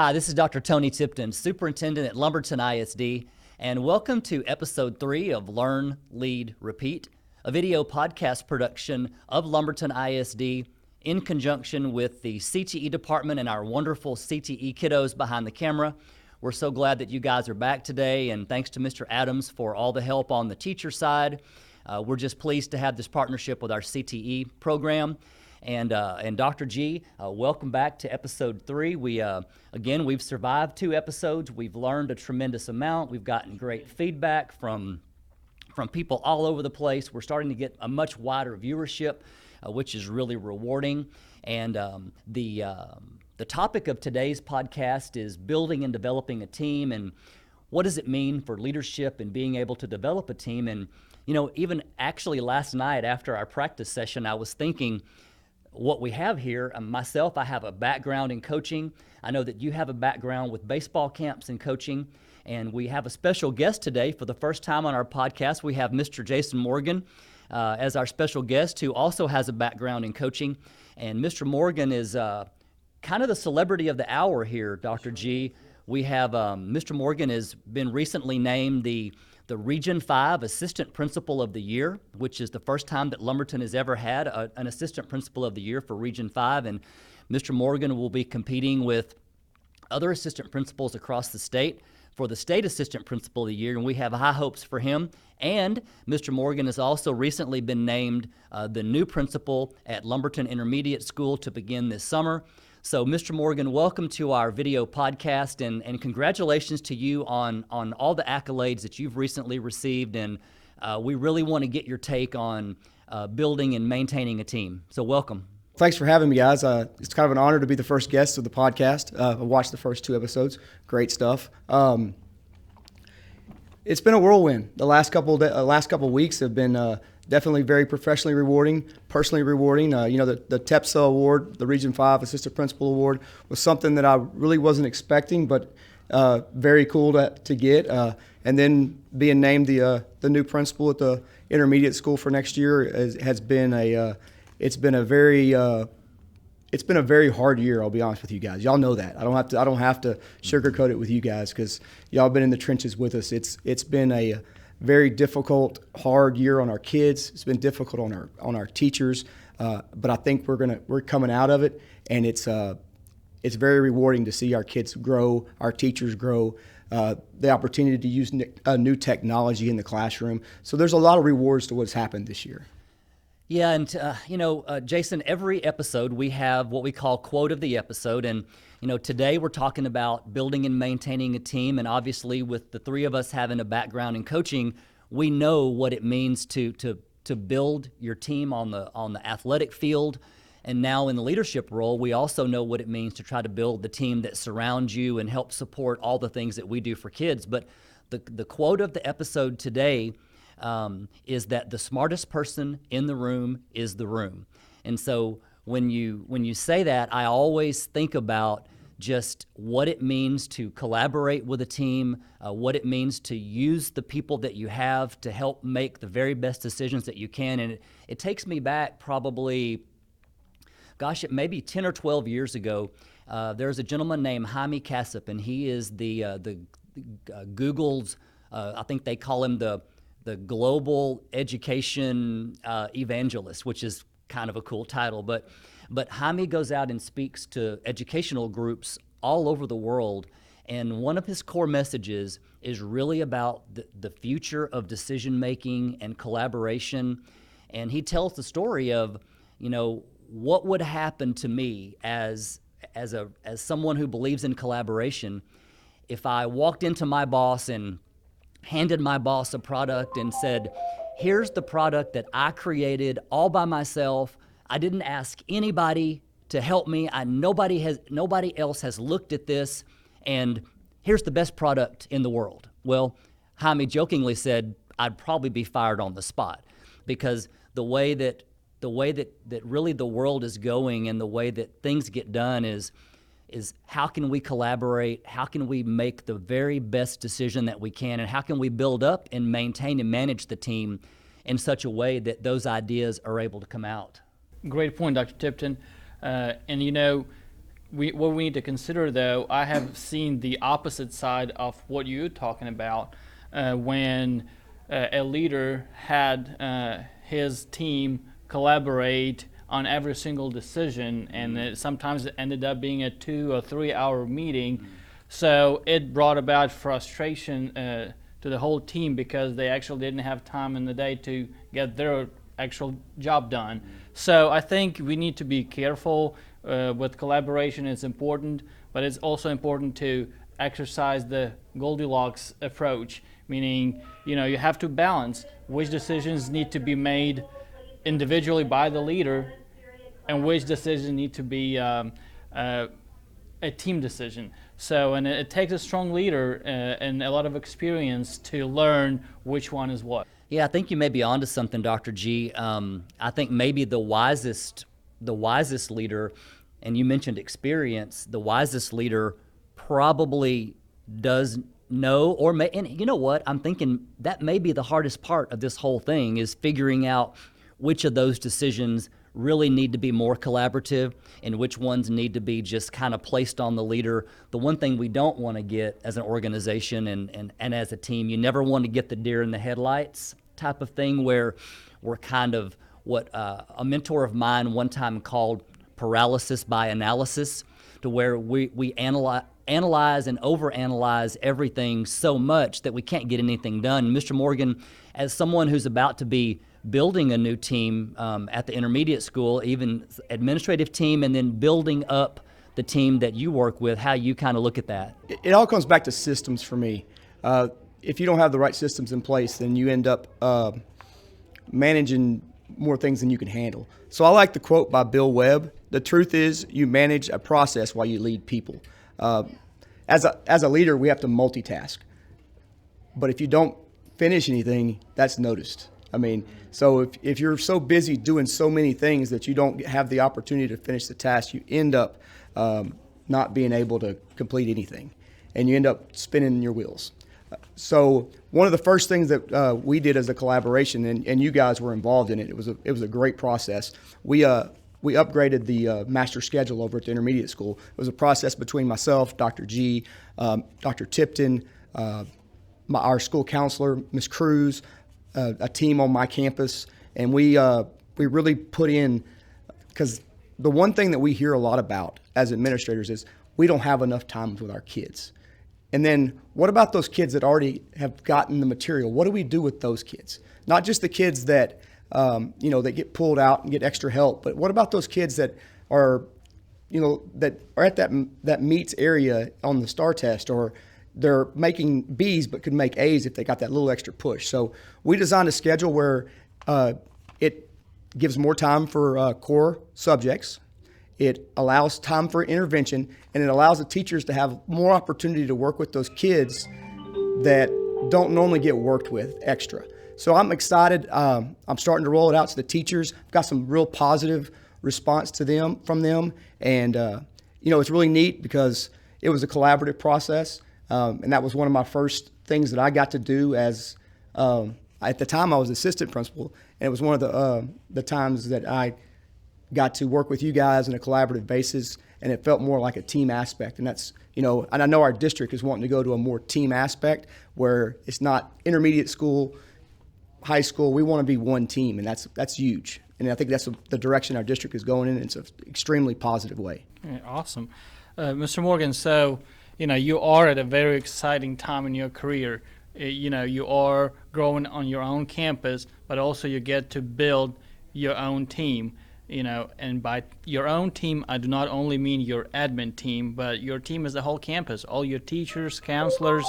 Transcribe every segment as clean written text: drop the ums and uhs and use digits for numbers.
Hi, this is Dr. Tony Tipton, Superintendent at Lumberton ISD, and welcome to Episode 3 of Learn, Lead, Repeat, a video podcast production of Lumberton ISD in conjunction with the CTE department and our wonderful CTE kiddos behind the camera. We're so glad that you guys are back today, and thanks to Mr. Adams for all the help on the teacher side. We're just pleased to have this partnership with our CTE program. And Dr. G, welcome back to Episode 3. We've survived 2 episodes. We've learned a tremendous amount. We've gotten great feedback from people all over the place. We're starting to get a much wider viewership, which is really rewarding. And the topic of today's podcast is building and developing a team, and what does it mean for leadership and being able to develop a team. And, even actually last night after our practice session, I was thinking, what we have here, myself, I have a background in coaching. I know that you have a background with baseball camps and coaching, and we have a special guest today. For the first time on our podcast, we have Mr. Jason Morgan as our special guest, who also has a background in coaching. And Mr. Morgan is kind of the celebrity of the hour here, Dr. G. We have Mr. Morgan has been recently named the Region 5 Assistant Principal of the Year, which is the first time that Lumberton has ever had an Assistant Principal of the Year for Region 5. And Mr. Morgan will be competing with other Assistant Principals across the state for the State Assistant Principal of the Year, and we have high hopes for him. And Mr. Morgan has also recently been named the new principal at Lumberton Intermediate School to begin this summer. So, Mr. Morgan, welcome to our video podcast, and congratulations to you on all the accolades that you've recently received, and we really want to get your take on building and maintaining a team. So welcome. Thanks for having me, guys. It's kind of an honor to be the first guest of the podcast. I watched the first 2 episodes. Great stuff. It's been a whirlwind. The last couple weeks have been definitely very professionally rewarding, personally rewarding. The TEPSA Award, the Region 5 Assistant Principal Award, was something that I really wasn't expecting, but very cool to get. And then being named the new principal at the intermediate school for next year has been it's been a very hard year. I'll be honest with you guys. Y'all know that. I don't have to sugarcoat it with you guys because y'all been in the trenches with us. It's been a very difficult, hard year on our kids. It's been difficult on our teachers, but I think we're coming out of it, and it's very rewarding to see our kids grow, our teachers grow, the opportunity to use new technology in the classroom. So there's a lot of rewards to what's happened this year. Yeah, and Jason, every episode we have what we call quote of the episode, and today we're talking about building and maintaining a team, and obviously with the 3 of us having a background in coaching, we know what it means to build your team on the athletic field, and now in the leadership role, we also know what it means to try to build the team that surrounds you and help support all the things that we do for kids. But the quote of the episode today is that the smartest person in the room is the room. And so when you say that, I always think about just what it means to collaborate with a team, what it means to use the people that you have to help make the very best decisions that you can. And it takes me back probably, it may be 10 or 12 years ago. There's a gentleman named Jaime Casap, and he is the Google's, I think they call him the global education evangelist, which is kind of a cool title. But Jaime goes out and speaks to educational groups all over the world, and one of his core messages is really about the future of decision-making and collaboration. And he tells the story of, what would happen to me as someone who believes in collaboration if I walked into my boss and handed my boss a product and said, here's the product that I created all by myself. I didn't ask anybody to help me. Nobody else has looked at this, and here's the best product in the world. Well, Jaime jokingly said I'd probably be fired on the spot, because the way that really the world is going and the way that things get done is how can we collaborate, how can we make the very best decision that we can, and how can we build up and maintain and manage the team in such a way that those ideas are able to come out. Great point, Dr. Tipton. And what we need to consider, though, I have seen the opposite side of what you're talking about when a leader had his team collaborate on every single decision, and sometimes it ended up being a 2 or 3 hour meeting. So it brought about frustration to the whole team because they actually didn't have time in the day to get their actual job done. So I think we need to be careful with collaboration. It's important, but it's also important to exercise the Goldilocks approach, meaning, you have to balance which decisions need to be made individually by the leader and which decisions need to be a team decision. So, and it takes a strong leader and a lot of experience to learn which one is what. Yeah, I think you may be onto something, Dr. G. I think maybe the wisest leader, and you mentioned experience, the wisest leader probably does know, or may, and you know what, I'm thinking that may be the hardest part of this whole thing, is figuring out which of those decisions really need to be more collaborative and which ones need to be just kind of placed on the leader. The one thing we don't want to get as an organization and as a team, you never want to get the deer in the headlights type of thing where we're kind of what a mentor of mine one time called paralysis by analysis, to where we analyze and overanalyze everything so much that we can't get anything done. Mr. Morgan, as someone who's about to be building a new team at the intermediate school, even administrative team, and then building up the team that you work with, how you kind of look at that? It all comes back to systems for me. If you don't have the right systems in place, then you end up managing more things than you can handle. So I like the quote by Bill Webb: "The truth is, you manage a process while you lead people." As a leader, we have to multitask. But if you don't finish anything, that's noticed. I mean, so if you're so busy doing so many things that you don't have the opportunity to finish the task, you end up not being able to complete anything, and you end up spinning your wheels. So one of the first things that we did as a collaboration, and you guys were involved in it, it was a great process. We upgraded the master schedule over at the intermediate school. It was a process between myself, Dr. G, Dr. Tipton, our school counselor, Ms. Cruz, a team on my campus, and we really put in, because the one thing that we hear a lot about as administrators is we don't have enough time with our kids. And then what about those kids that already have gotten the material? What do we do with those kids? Not just the kids that that get pulled out and get extra help, but what about those kids that are that are at that meets area on the STAR test, or they're making B's but could make A's if they got that little extra push? So we designed a schedule where it gives more time for core subjects. It allows time for intervention, and it allows the teachers to have more opportunity to work with those kids that don't normally get worked with extra. So I'm excited. I'm starting to roll it out to the teachers. I've got some real positive response from them, and it's really neat because it was a collaborative process, and that was one of my first things that I got to do as at the time I was assistant principal, and it was one of the times that I got to work with you guys on a collaborative basis, and it felt more like a team aspect. And that's, and I know our district is wanting to go to a more team aspect where it's not intermediate school, high school. We want to be one team, and that's huge. And I think that's the direction our district is going in. It's an extremely positive way. Yeah, awesome. Mr. Morgan, so, you are at a very exciting time in your career. You are growing on your own campus, but also you get to build your own team. And by your own team, I do not only mean your admin team, but your team is the whole campus, all your teachers, counselors,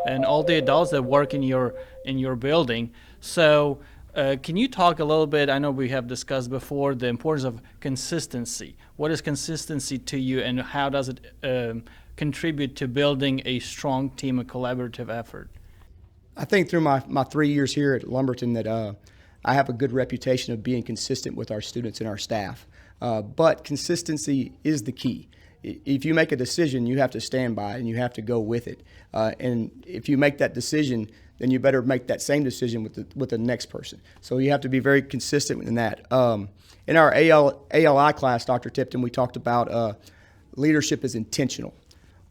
and all the adults that work in your building. So can you talk a little bit, I know we have discussed before, the importance of consistency. What is consistency to you, and how does it contribute to building a strong team, a collaborative effort? I think through my 3 years here at Lumberton that I have a good reputation of being consistent with our students and our staff. But consistency is the key. If you make a decision, you have to stand by it and you have to go with it. And if you make that decision, then you better make that same decision with the next person. So you have to be very consistent in that. In our ALI class, Dr. Tipton, we talked about leadership is intentional.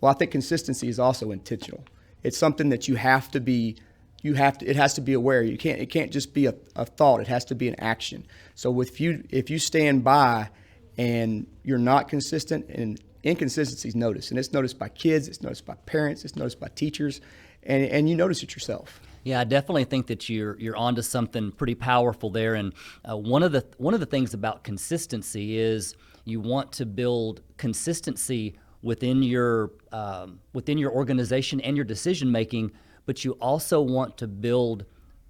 Well, I think consistency is also intentional. It's something that you have to be. It has to be aware. It can't just be a thought. It has to be an action. So if you stand by and you're not consistent, and inconsistency is noticed, and it's noticed by kids, it's noticed by parents, it's noticed by teachers, and you notice it yourself. Yeah, I definitely think that you're onto something pretty powerful there. And one of the things about consistency is you want to build consistency within your organization and your decision making, but you also want to build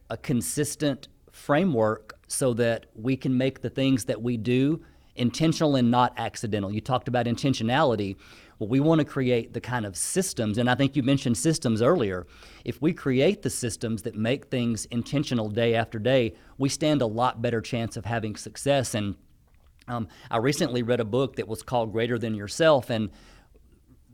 a consistent framework so that we can make the things that we do intentional and not accidental. You talked about intentionality. Well, we want to create the kind of systems, and I think you mentioned systems earlier. If we create the systems that make things intentional day after day, we stand a lot better chance of having success. And I recently read a book that was called Greater Than Yourself, and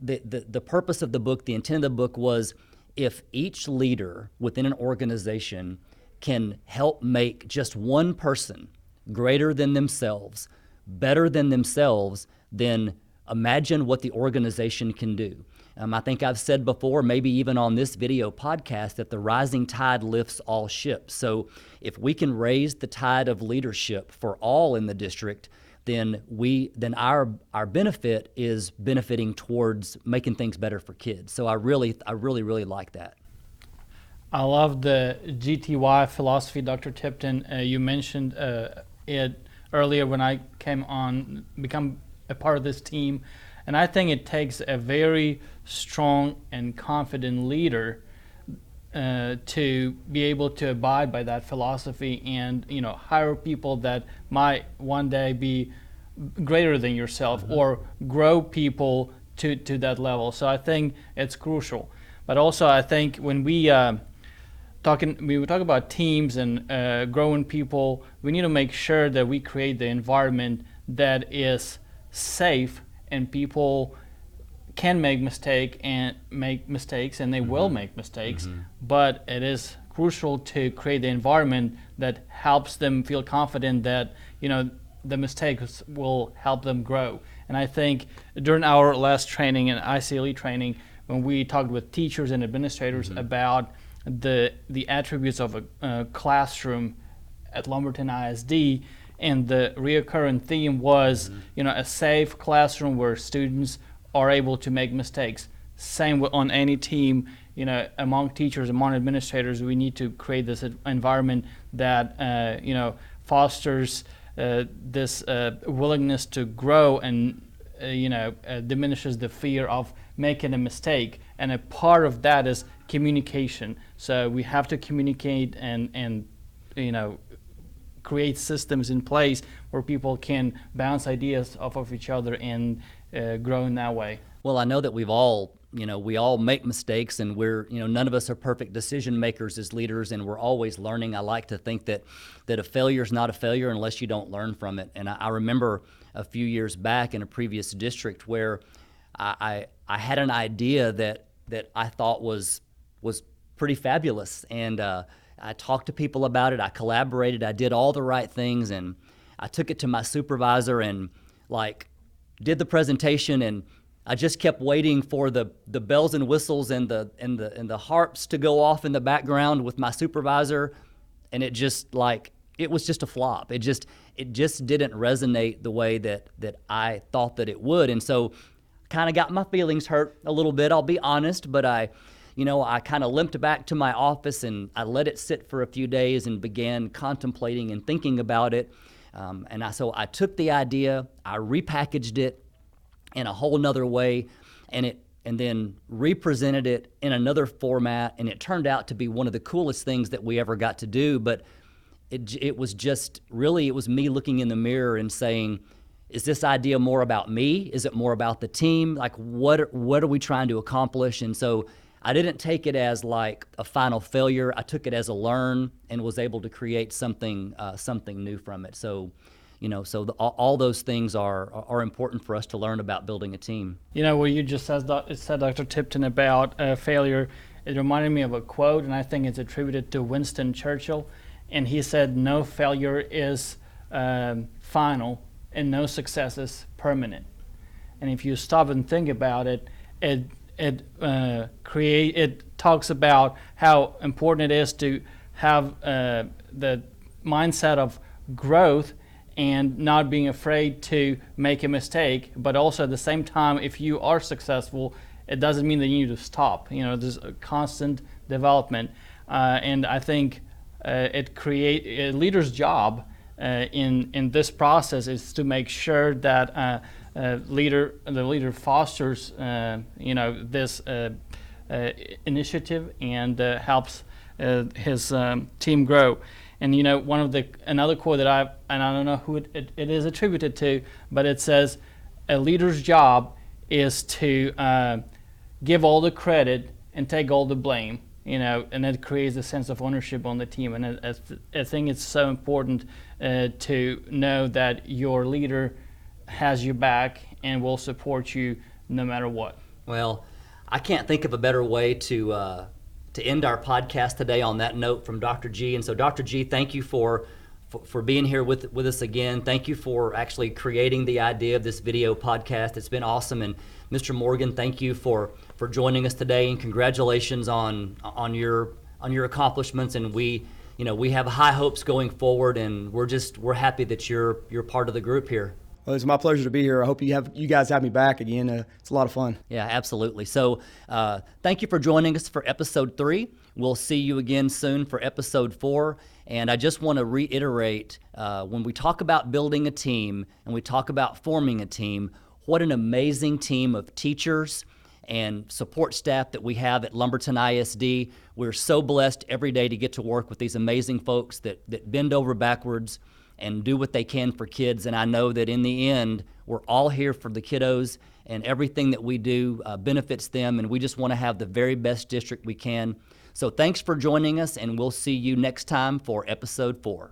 the purpose of the book, the intent of the book was, if each leader within an organization can help make just one person greater than themselves, better than themselves, then imagine what the organization can do. I think I've said before, maybe even on this video podcast, that the rising tide lifts all ships. So if we can raise the tide of leadership for all in the district, then our benefit is benefiting towards making things better for kids. So I really like that. I love the GTY philosophy, Dr. Tipton. You mentioned it earlier when I came on, become a part of this team, and I think it takes a very strong and confident leader to be able to abide by that philosophy and hire people that might one day be greater than yourself, mm-hmm. or grow people to that level. So I think it's crucial. But also I think when we talk about teams and growing people, we need to make sure that we create the environment that is safe and people can make mistakes and they mm-hmm. will make mistakes, mm-hmm. but it is crucial to create the environment that helps them feel confident that the mistakes will help them grow. And I think during our last training and ICLE training, when we talked with teachers and administrators mm-hmm. about the attributes of a classroom at Lumberton ISD, and the reoccurring theme was mm-hmm. A safe classroom where students are able to make mistakes. Same on any team, among teachers, among administrators, we need to create this environment that fosters this willingness to grow and diminishes the fear of making a mistake. And a part of that is communication. So we have to communicate and create systems in place where people can bounce ideas off of each other and grow in that way. Well, I know that we all make mistakes, and we're, none of us are perfect decision makers as leaders, and we're always learning. I like to think that a failure is not a failure unless you don't learn from it. And I remember a few years back in a previous district where I had an idea that I thought was pretty fabulous, and I talked to people about it. I collaborated. I did all the right things, and I took it to my supervisor and did the presentation, and I just kept waiting for the bells and whistles and the harps to go off in the background with my supervisor, and it was just a flop. It just didn't resonate the way that I thought that it would, and so kind of got my feelings hurt a little bit. I'll be honest, but I kind of limped back to my office and I let it sit for a few days and began contemplating and thinking about it. So I took the idea, I repackaged it in a whole nother way, and then represented it in another format, and it turned out to be one of the coolest things that we ever got to do. But it was me looking in the mirror and saying, is this idea more about me? Is it more about the team? What are we trying to accomplish? And so I didn't take it as a final failure. I took it as a learn and was able to create something new from it. So, all those things are important for us to learn about building a team. What you just said, Dr. Tipton, about failure, it reminded me of a quote, and I think it's attributed to Winston Churchill. And he said, "No failure is final, and no success is permanent." And if you stop and think about it, it talks about how important it is to have the mindset of growth and not being afraid to make a mistake, but also at the same time, if you are successful, it doesn't mean that you need to stop. There's a constant development, and I think a leader's job in this process is to make sure that the leader fosters this initiative and helps his team grow. And another quote that I don't know who it is attributed to, but it says, a leader's job is to give all the credit and take all the blame, and it creates a sense of ownership on the team. And I think it's so important to know that your leader has your back and will support you no matter what. Well, I can't think of a better way to end our podcast today on that note from Dr. G. And so, Dr. G, thank you for being here with us again. Thank you for actually creating the idea of this video podcast. It's been awesome. And Mr. Morgan, thank you for joining us today, and congratulations on your accomplishments. And we have high hopes going forward, and we're happy that you're part of the group here. Well, it's my pleasure to be here. I hope you guys have me back again. It's a lot of fun. Yeah, absolutely. So thank you for joining us for episode 3. We'll see you again soon for episode 4. And I just want to reiterate, when we talk about building a team and we talk about forming a team, what an amazing team of teachers and support staff that we have at Lumberton ISD. We're so blessed every day to get to work with these amazing folks that bend over backwards and do what they can for kids. And I know that in the end, we're all here for the kiddos, and everything that we do benefits them, and we just want to have the very best district we can. So thanks for joining us, and we'll see you next time for episode 4.